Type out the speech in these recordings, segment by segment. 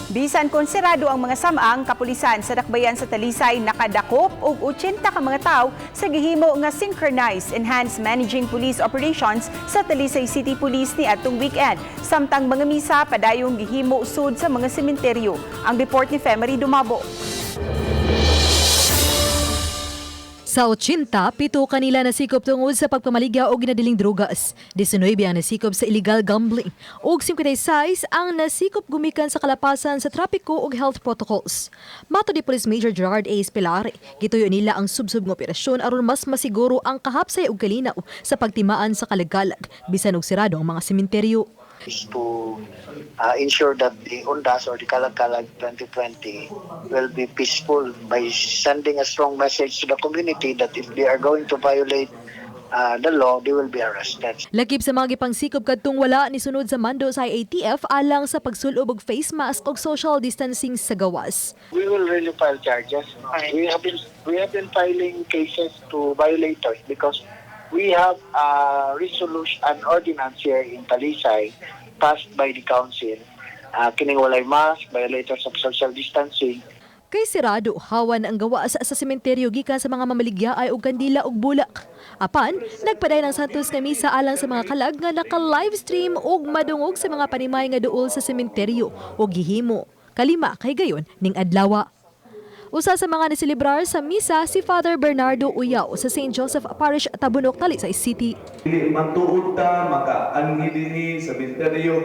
Bisan kung sirado ang mga samang, kapolisan sa dakbayan sa Talisay nakadakop og 80 ka mga tawo sa gihimo nga synchronized enhanced managing police operations sa Talisay City Police ni atong weekend. Samtang mga misa padayong gihimo sud sa mga sementeryo. Ang report ni Femery Dumabo. Sa 80, 7 kanila nasikop tungod sa pagpamaligya o ginadiling drogas. 19 ang nasikop sa illegal gambling. O 56 ang nasikop gumikan sa kalapasan sa trapiko o health protocols. Mato di Police Major Gerard A. Espilare, gituyo nila ang subsub ng operasyon aron mas masiguro ang kahapsay o kalinaw sa pagtimaan sa kalagalag, bisan og sirado ang mga sementeryo. Is to ensure that the Undas or the Kalag-Kalag 2020 will be peaceful by sending a strong message to the community that if they are going to violate the law, they will be arrested. Lakip sa mga gipangsikop kadtong wala ni sunod sa mando sa IATF alang sa pagsulob og face mask og social distancing sa gawas. We will really file charges. We have been filing cases to violators because we have a resolution, an ordinance here in Talisay passed by the council. Kining walay mask, violators of social distancing. Kay sirado, hawan ang gawas sa sementeryo gikan sa mga mamaligya ay og kandila ug bulak. Apan, nagpaday ng Santos nga misa alang sa mga kalag nga naka-livestream ug madungog sa mga panimay nga duol sa sementeryo o gihimo. Kalima kay gayon ning adlawa. Usa sa mga nasilibrar sa misa si Father Bernardo Uyaw sa St. Joseph Parish, Tabunok, Talisay City. Matuod ta maka-anhi dinhi sa menteryo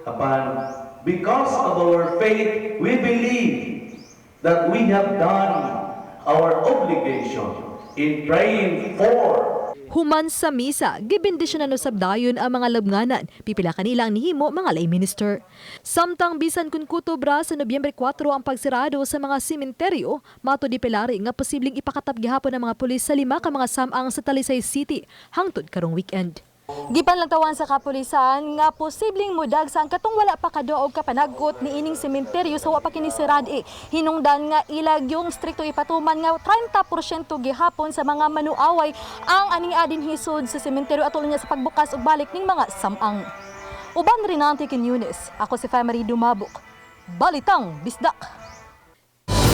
apan because of our faith we believe that we have done our obligation in praying for. Human sa misa, gibendisyon na sabdayon ang mga labnganan, pipila kanila ang nihimo mga lay minister. Samtang bisan kun kutubra sa Nobyembre 4 ang pagsirado sa mga sementeryo, mato di pilari nga posibleng ipakatab gihapon ng mga pulis sa 5 ka mga samang sa Talisay City hangtod karong weekend. Gipanlagtawan sa kapolisan nga posibleng mudag sa ang katong wala pa kaduog kapanagot ni ining sementeryo sa wa pa kini sirad hinungdan nga ilag yung strikto ipatuman nga 30% gihapon sa mga manuaway ang aning adin hisod sa sementeryo atol niya sa pagbukas ug balik ning mga samang. Uban rin ang Tikin Yunis, ako si Femery Dumabo, Balitang Bisdak.